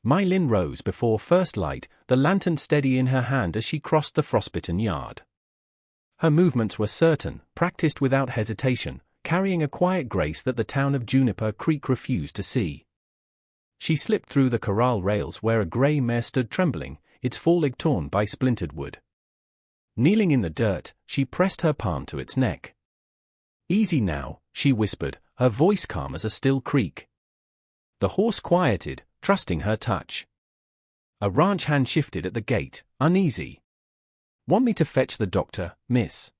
My Lin rose before first light, the lantern steady in her hand as she crossed the frostbitten yard. Her movements were certain, practiced without hesitation, carrying a quiet grace that the town of Juniper Creek refused to see. She slipped through the corral rails where a gray mare stood trembling, its foreleg torn by splintered wood. Kneeling in the dirt, she pressed her palm to its neck. "Easy now," she whispered, her voice calm as a still creek. The horse quieted, trusting her touch. A ranch hand shifted at the gate, uneasy. "Want me to fetch the doctor, miss?"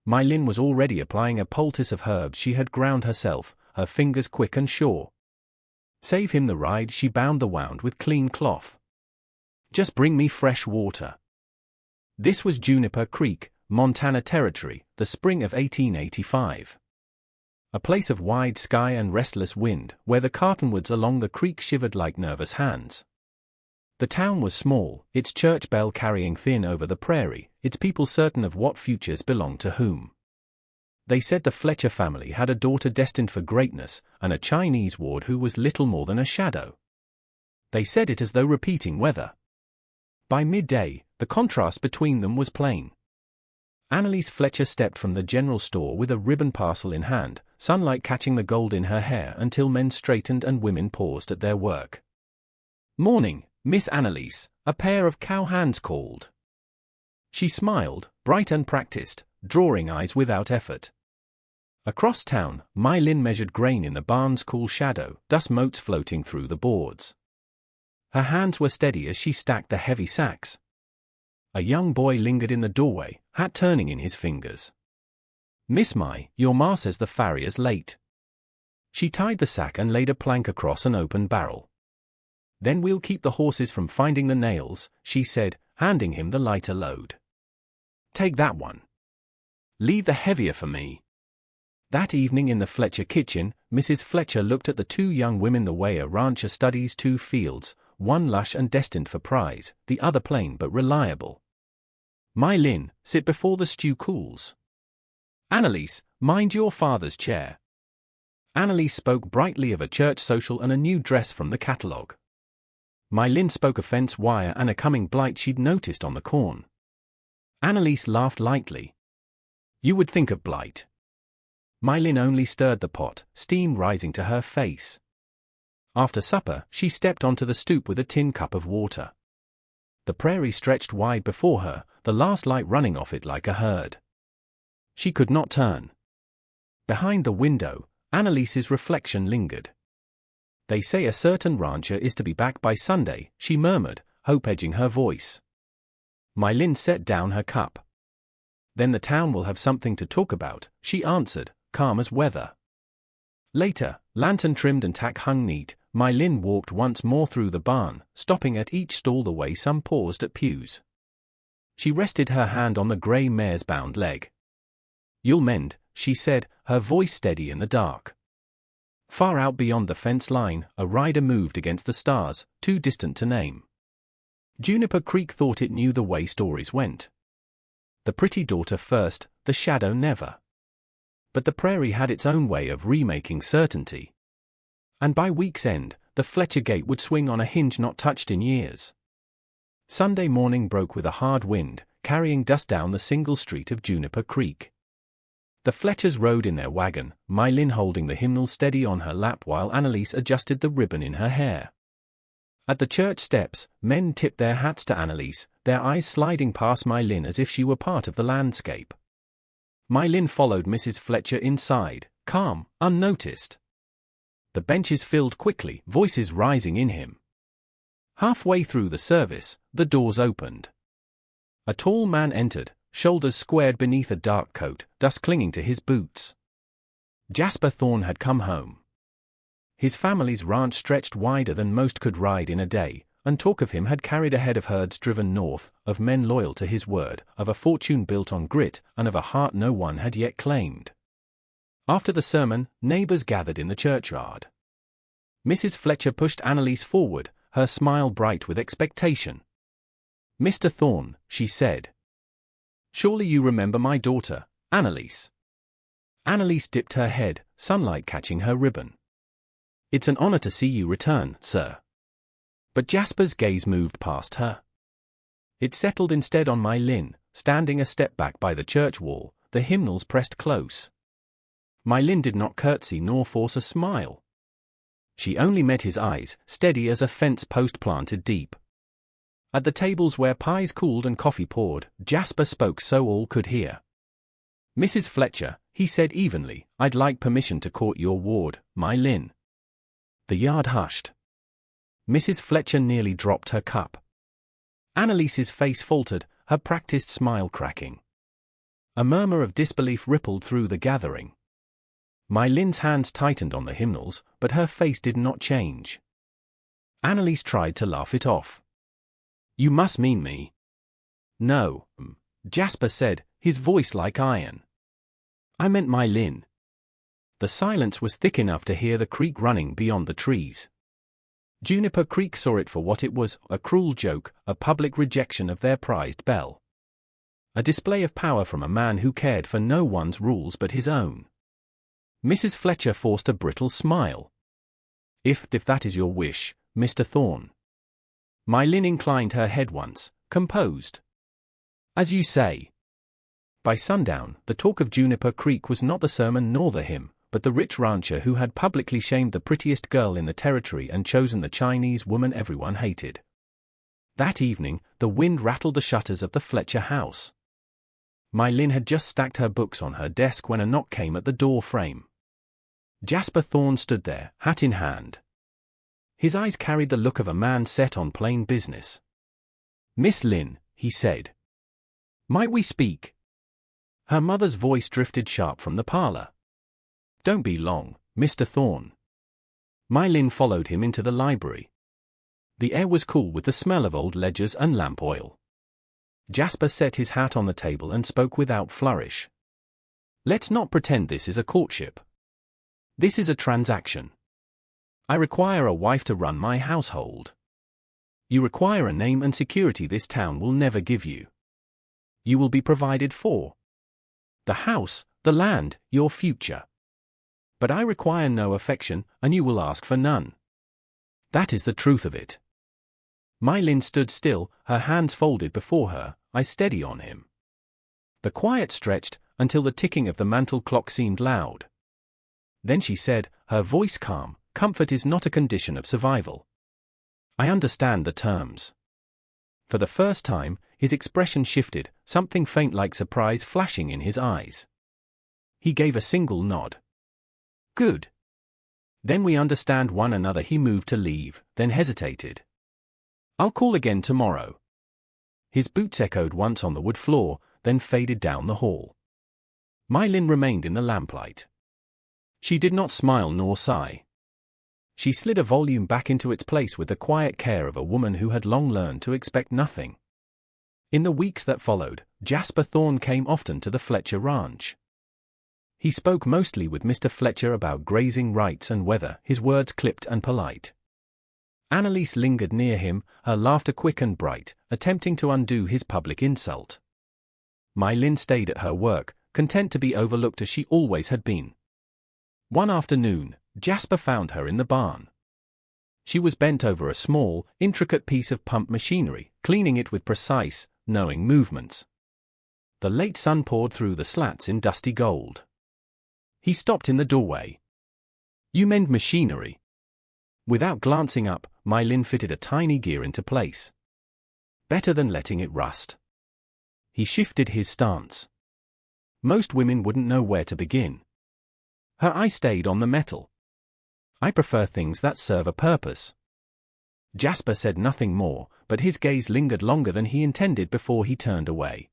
My Lin was already applying a poultice of herbs she had ground herself, her fingers quick and sure. Save him the ride, she bound the wound with clean cloth. "Just bring me fresh water." This was Juniper Creek, Montana Territory, the spring of 1885. A place of wide sky and restless wind, where the cottonwoods along the creek shivered like nervous hands. The town was small, its church bell carrying thin over the prairie, its people certain of what futures belonged to whom. They said the Fletcher family had a daughter destined for greatness, and a Chinese ward who was little more than a shadow. They said it as though repeating weather. By midday, the contrast between them was plain. Annalise Fletcher stepped from the general store with a ribbon parcel in hand, sunlight catching the gold in her hair until men straightened and women paused at their work. "Morning, Miss Annalise," a pair of cowhands called. She smiled, bright and practiced, drawing eyes without effort. Across town, My Lin measured grain in the barn's cool shadow, dust motes floating through the boards. Her hands were steady as she stacked the heavy sacks. A young boy lingered in the doorway, hat turning in his fingers. "Miss Mai, your ma says the farrier's late." She tied the sack and laid a plank across an open barrel. "Then we'll keep the horses from finding the nails," she said, handing him the lighter load. "Take that one. Leave the heavier for me." That evening in the Fletcher kitchen, Mrs. Fletcher looked at the two young women the way a rancher studies two fields, one lush and destined for prize, the other plain but reliable. "My Lin, sit before the stew cools." "Annalise, mind your father's chair." Annalise spoke brightly of a church social and a new dress from the catalogue. My Lin spoke a fence wire and a coming blight she'd noticed on the corn. Annalise laughed lightly. "You would think of blight." My Lin only stirred the pot, steam rising to her face. After supper, she stepped onto the stoop with a tin cup of water. The prairie stretched wide before her, the last light running off it like a herd. She could not turn. Behind the window, Annalise's reflection lingered. "They say a certain rancher is to be back by Sunday," she murmured, hope edging her voice. My Lin set down her cup. "Then the town will have something to talk about," she answered, calm as weather. Later, lantern trimmed and tack hung neat, My Lin walked once more through the barn, stopping at each stall the way some paused at pews. She rested her hand on the grey mare's bound leg. "You'll mend," she said, her voice steady in the dark. Far out beyond the fence line, a rider moved against the stars, too distant to name. Juniper Creek thought it knew the way stories went. The pretty daughter first, the shadow never. But the prairie had its own way of remaking certainty. And by week's end, the Fletcher gate would swing on a hinge not touched in years. Sunday morning broke with a hard wind, carrying dust down the single street of Juniper Creek. The Fletchers rode in their wagon, My Lin holding the hymnal steady on her lap while Annalise adjusted the ribbon in her hair. At the church steps, men tipped their hats to Annalise, their eyes sliding past My Lin as if she were part of the landscape. My Lin followed Mrs. Fletcher inside, calm, unnoticed. The benches filled quickly, voices rising in him. Halfway through the service, the doors opened. A tall man entered, shoulders squared beneath a dark coat, dust clinging to his boots. Jasper Thorne had come home. His family's ranch stretched wider than most could ride in a day, and talk of him had carried ahead of herds driven north, of men loyal to his word, of a fortune built on grit, and of a heart no one had yet claimed. After the sermon, neighbors gathered in the churchyard. Mrs. Fletcher pushed Annalise forward, her smile bright with expectation. "Mr. Thorne," she said. "Surely you remember my daughter, Annalise." Annalise dipped her head, sunlight catching her ribbon. "It's an honor to see you return, sir." But Jasper's gaze moved past her. It settled instead on My Lin, standing a step back by the church wall, the hymnals pressed close. My Lin did not curtsy nor force a smile. She only met his eyes, steady as a fence post planted deep. At the tables where pies cooled and coffee poured, Jasper spoke so all could hear. "Mrs. Fletcher," he said evenly, "I'd like permission to court your ward, My Lin." The yard hushed. Mrs. Fletcher nearly dropped her cup. Annalise's face faltered, her practiced smile cracking. A murmur of disbelief rippled through the gathering. My Lin's hands tightened on the hymnals, but her face did not change. Annalise tried to laugh it off. "You must mean me." "No," Jasper said, his voice like iron. "I meant My Lin." The silence was thick enough to hear the creek running beyond the trees. Juniper Creek saw it for what it was, a cruel joke, a public rejection of their prized belle. A display of power from a man who cared for no one's rules but his own. Mrs. Fletcher forced a brittle smile. If that is your wish, Mr. Thorne." My Lin inclined her head once, composed. "As you say." By sundown, the talk of Juniper Creek was not the sermon nor the hymn, but the rich rancher who had publicly shamed the prettiest girl in the territory and chosen the Chinese woman everyone hated. That evening, the wind rattled the shutters of the Fletcher house. My Lin had just stacked her books on her desk when a knock came at the door frame. Jasper Thorne stood there, hat in hand. His eyes carried the look of a man set on plain business. "Miss Lin," he said. "Might we speak?" Her mother's voice drifted sharp from the parlor. "Don't be long, Mr. Thorne." My Lin followed him into the library. The air was cool with the smell of old ledgers and lamp oil. Jasper set his hat on the table and spoke without flourish. "Let's not pretend this is a courtship. This is a transaction. I require a wife to run my household. You require a name and security this town will never give you. You will be provided for. The house, the land, your future. But I require no affection, and you will ask for none. That is the truth of it." My Lin stood still, her hands folded before her, eyes steady on him. The quiet stretched, until the ticking of the mantel clock seemed loud. Then she said, her voice calm, "Comfort is not a condition of survival. I understand the terms." For the first time, his expression shifted, something faint like surprise flashing in his eyes. He gave a single nod. "Good. Then we understand one another." He moved to leave, then hesitated. "I'll call again tomorrow." His boots echoed once on the wood floor, then faded down the hall. My Lin remained in the lamplight. She did not smile nor sigh. She slid a volume back into its place with the quiet care of a woman who had long learned to expect nothing. In the weeks that followed, Jasper Thorne came often to the Fletcher ranch. He spoke mostly with Mr. Fletcher about grazing rights and weather, his words clipped and polite. Annalise lingered near him, her laughter quick and bright, attempting to undo his public insult. My Lin stayed at her work, content to be overlooked as she always had been. One afternoon, Jasper found her in the barn. She was bent over a small, intricate piece of pump machinery, cleaning it with precise, knowing movements. The late sun poured through the slats in dusty gold. He stopped in the doorway. "You mend machinery?" Without glancing up, My Lin fitted a tiny gear into place. "Better than letting it rust." He shifted his stance. "Most women wouldn't know where to begin." Her eye stayed on the metal. "I prefer things that serve a purpose." Jasper said nothing more, but his gaze lingered longer than he intended before he turned away.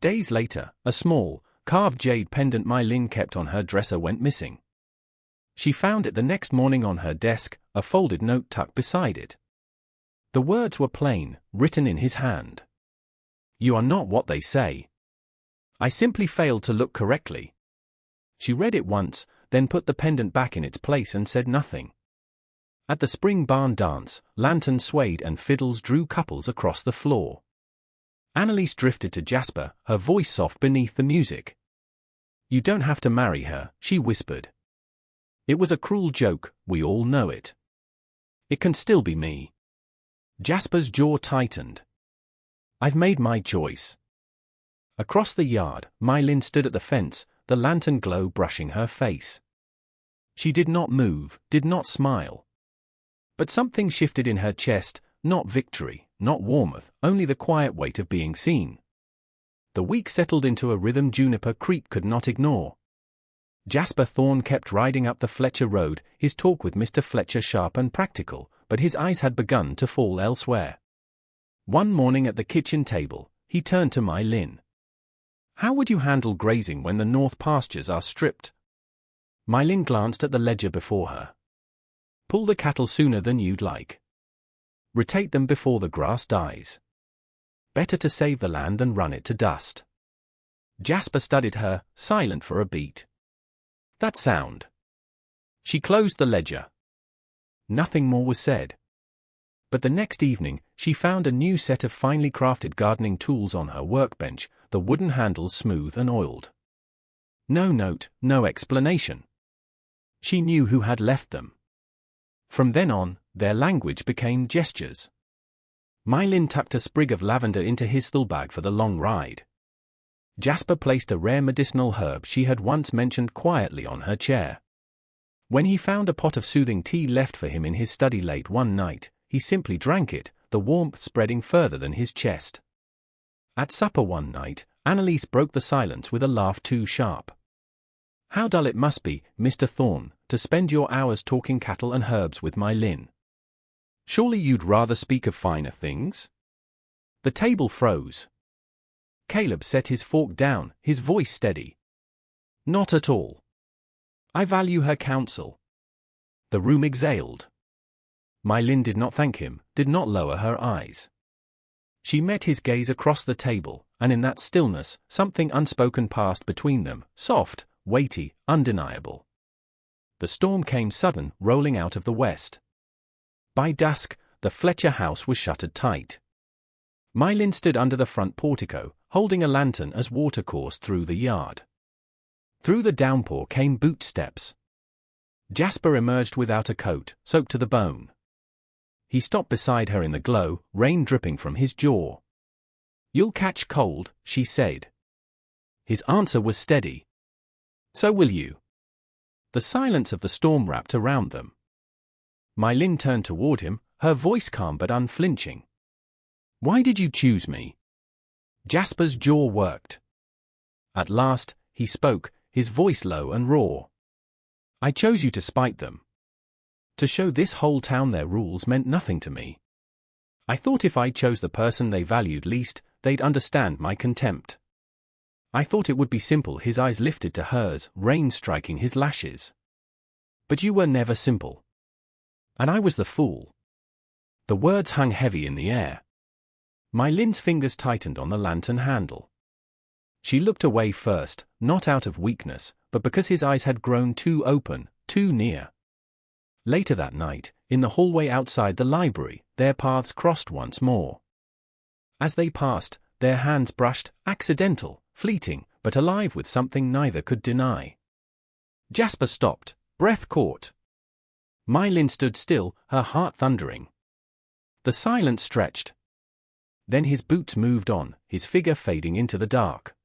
Days later, a small, carved jade pendant My Lin kept on her dresser went missing. She found it the next morning on her desk, a folded note tucked beside it. The words were plain, written in his hand. "You are not what they say. I simply failed to look correctly." She read it once, then put the pendant back in its place and said nothing. At the spring barn dance, lanterns swayed and fiddles drew couples across the floor. Annalise drifted to Jasper, her voice soft beneath the music. "You don't have to marry her," she whispered. "It was a cruel joke, we all know it. It can still be me." Jasper's jaw tightened. I've made my choice. Across the yard, Mylin stood at the fence, the lantern glow brushing her face. She did not move, did not smile. But something shifted in her chest, not victory, not warmth, only the quiet weight of being seen. The week settled into a rhythm Juniper Creek could not ignore. Jasper Thorne kept riding up the Fletcher Road, his talk with Mr. Fletcher sharp and practical, but his eyes had begun to fall elsewhere. One morning at the kitchen table, he turned to Mylin. How would you handle grazing when the north pastures are stripped? Mylin glanced at the ledger before her. Pull the cattle sooner than you'd like. Rotate them before the grass dies. Better to save the land than run it to dust. Jasper studied her, silent for a beat. That sound. She closed the ledger. Nothing more was said. But the next evening, she found a new set of finely crafted gardening tools on her workbench, the wooden handles smooth and oiled. No note, no explanation. She knew who had left them. From then on, their language became gestures. Mylin tucked a sprig of lavender into his bag for the long ride. Jasper placed a rare medicinal herb she had once mentioned quietly on her chair. When he found a pot of soothing tea left for him in his study late one night, he simply drank it, the warmth spreading further than his chest. At supper one night, Annalise broke the silence with a laugh too sharp. How dull it must be, Mr. Thorne, to spend your hours talking cattle and herbs with Mylin. Surely you'd rather speak of finer things? The table froze. Caleb set his fork down, his voice steady. Not at all. I value her counsel. The room exhaled. Mylin did not thank him, did not lower her eyes. She met his gaze across the table, and in that stillness, something unspoken passed between them, soft, weighty, undeniable. The storm came sudden, rolling out of the west. By dusk, the Fletcher house was shuttered tight. Mylin stood under the front portico, holding a lantern as water coursed through the yard. Through the downpour came boot steps. Jasper emerged without a coat, soaked to the bone. He stopped beside her in the glow, rain dripping from his jaw. You'll catch cold, she said. His answer was steady. So will you. The silence of the storm wrapped around them. Mylin turned toward him, her voice calm but unflinching. Why did you choose me? Jasper's jaw worked. At last, he spoke, his voice low and raw. I chose you to spite them. To show this whole town their rules meant nothing to me. I thought if I chose the person they valued least, they'd understand my contempt. I thought it would be simple. His eyes lifted to hers, rain striking his lashes. But you were never simple. And I was the fool. The words hung heavy in the air. Mylin's fingers tightened on the lantern handle. She looked away first, not out of weakness, but because his eyes had grown too open, too near. Later that night, in the hallway outside the library, their paths crossed once more. As they passed, their hands brushed, accidental, fleeting, but alive with something neither could deny. Jasper stopped, breath caught. Mylin stood still, her heart thundering. The silence stretched. Then his boots moved on, his figure fading into the dark.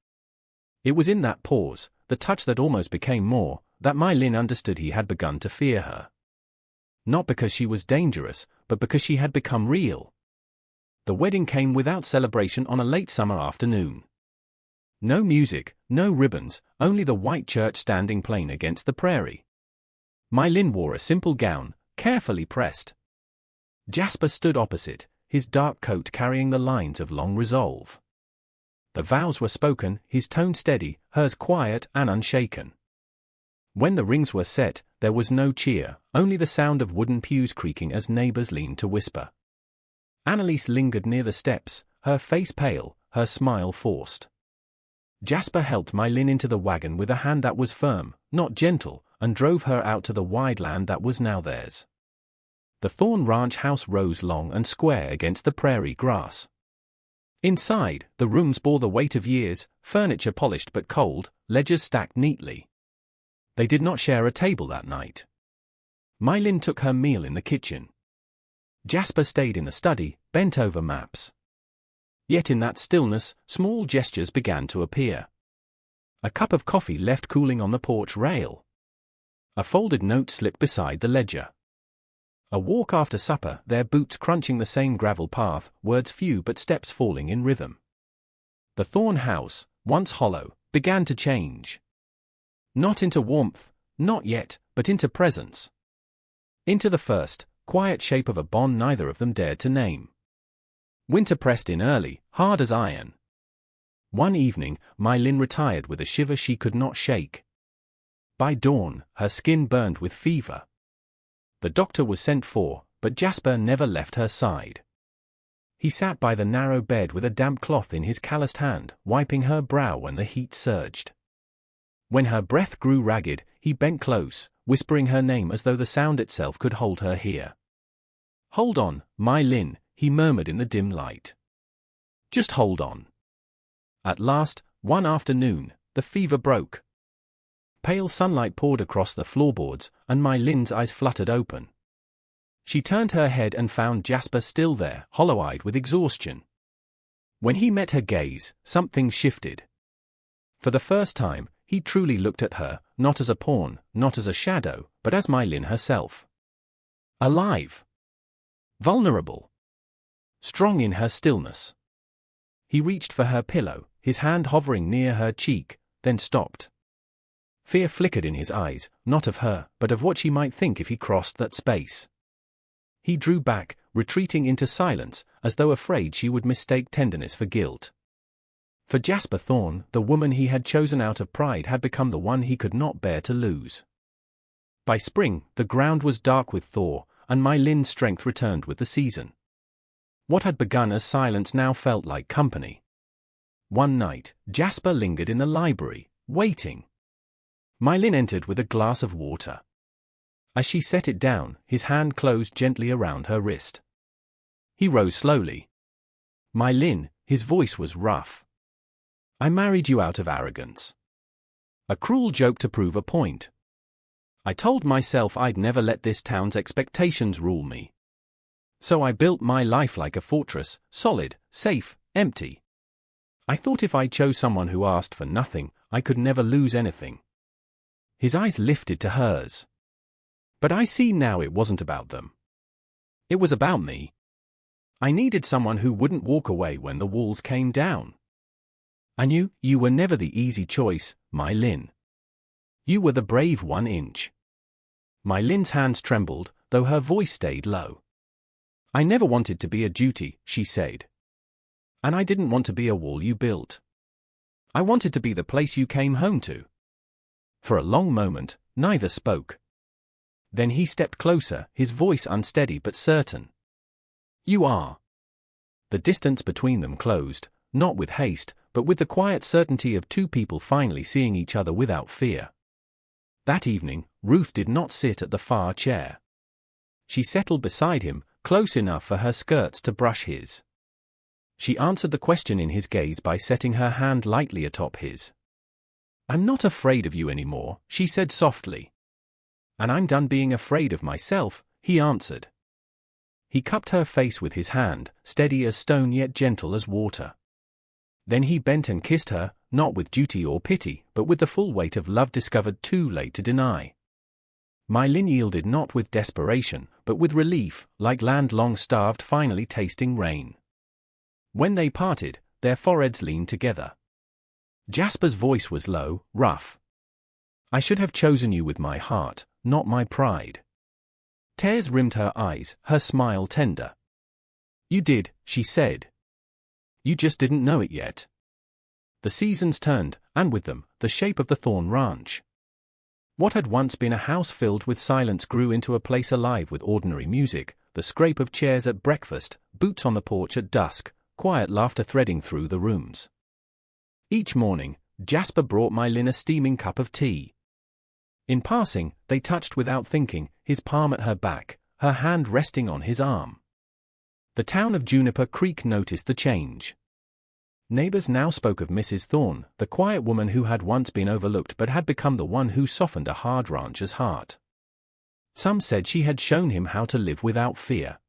It was in that pause, the touch that almost became more, that Mylin understood he had begun to fear her. Not because she was dangerous, but because she had become real. The wedding came without celebration on a late summer afternoon. No music, no ribbons, only the white church standing plain against the prairie. Mylin wore a simple gown, carefully pressed. Jasper stood opposite, his dark coat carrying the lines of long resolve. The vows were spoken, his tone steady, hers quiet and unshaken. When the rings were set, there was no cheer, only the sound of wooden pews creaking as neighbors leaned to whisper. Annalise lingered near the steps, her face pale, her smile forced. Jasper helped Mylin into the wagon with a hand that was firm, not gentle, and drove her out to the wide land that was now theirs. The Thorne Ranch house rose long and square against the prairie grass. Inside, the rooms bore the weight of years, furniture polished but cold, ledgers stacked neatly. They did not share a table that night. Mylin took her meal in the kitchen. Jasper stayed in the study, bent over maps. Yet in that stillness, small gestures began to appear. A cup of coffee left cooling on the porch rail. A folded note slipped beside the ledger. A walk after supper, their boots crunching the same gravel path, words few but steps falling in rhythm. The Thorn house, once hollow, began to change. Not into warmth, not yet, but into presence. Into the first, quiet shape of a bond neither of them dared to name. Winter pressed in early, hard as iron. One evening, My Lin retired with a shiver she could not shake. By dawn, her skin burned with fever. The doctor was sent for, but Jasper never left her side. He sat by the narrow bed with a damp cloth in his calloused hand, wiping her brow when the heat surged. When her breath grew ragged, he bent close, whispering her name as though the sound itself could hold her here. "Hold on, My Lin," he murmured in the dim light. "Just hold on." At last, one afternoon, the fever broke. Pale sunlight poured across the floorboards, and My Lin's eyes fluttered open. She turned her head and found Jasper still there, hollow-eyed with exhaustion. When he met her gaze, something shifted. For the first time, he truly looked at her, not as a pawn, not as a shadow, but as My Lin herself. Alive. Vulnerable. Strong in her stillness. He reached for her pillow, his hand hovering near her cheek, then stopped. Fear flickered in his eyes, not of her, but of what she might think if he crossed that space. He drew back, retreating into silence, as though afraid she would mistake tenderness for guilt. For Jasper Thorn, the woman he had chosen out of pride had become the one he could not bear to lose. By spring, the ground was dark with thaw, and My Lin's strength returned with the season. What had begun as silence now felt like company. One night, Jasper lingered in the library, waiting. My Lin entered with a glass of water. As she set it down, his hand closed gently around her wrist. He rose slowly. "My Lin," his voice was rough. "I married you out of arrogance. A cruel joke to prove a point. I told myself I'd never let this town's expectations rule me. So I built my life like a fortress, solid, safe, empty. I thought if I chose someone who asked for nothing, I could never lose anything." His eyes lifted to hers. "But I see now it wasn't about them. It was about me. I needed someone who wouldn't walk away when the walls came down. And you were never the easy choice, My Lin. You were the brave 1 inch." My Lin's hands trembled, though her voice stayed low. "I never wanted to be a duty," she said. "And I didn't want to be a wall you built. I wanted to be the place you came home to." For a long moment, neither spoke. Then he stepped closer, his voice unsteady but certain. "You are." The distance between them closed, not with haste, but with the quiet certainty of two people finally seeing each other without fear. That evening, Ruth did not sit at the far chair. She settled beside him, close enough for her skirts to brush his. She answered the question in his gaze by setting her hand lightly atop his. "I'm not afraid of you anymore," she said softly. "And I'm done being afraid of myself," he answered. He cupped her face with his hand, steady as stone yet gentle as water. Then he bent and kissed her, not with duty or pity, but with the full weight of love discovered too late to deny. My Lin yielded not with desperation, but with relief, like land long starved finally tasting rain. When they parted, their foreheads leaned together. Jasper's voice was low, rough. "I should have chosen you with my heart, not my pride." Tears rimmed her eyes, her smile tender. "You did," she said. "You just didn't know it yet." The seasons turned, and with them, the shape of the Thorn Ranch. What had once been a house filled with silence grew into a place alive with ordinary music, the scrape of chairs at breakfast, boots on the porch at dusk, quiet laughter threading through the rooms. Each morning, Jasper brought My Lin a steaming cup of tea. In passing, they touched without thinking, his palm at her back, her hand resting on his arm. The town of Juniper Creek noticed the change. Neighbors now spoke of Mrs. Thorn, the quiet woman who had once been overlooked but had become the one who softened a hard rancher's heart. Some said she had shown him how to live without fear.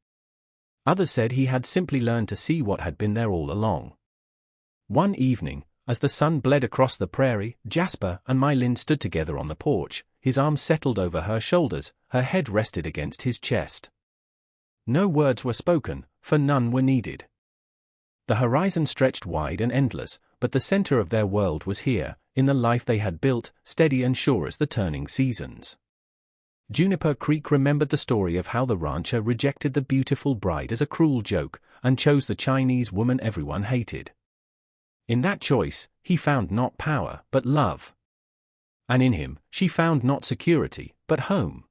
Others said he had simply learned to see what had been there all along. One evening, as the sun bled across the prairie, Jasper and Mylin stood together on the porch, his arms settled over her shoulders, her head rested against his chest. No words were spoken, for none were needed. The horizon stretched wide and endless, but the center of their world was here, in the life they had built, steady and sure as the turning seasons. Juniper Creek remembered the story of how the rancher rejected the beautiful bride as a cruel joke, and chose the Chinese woman everyone hated. In that choice, he found not power, but love. And in him, she found not security, but home.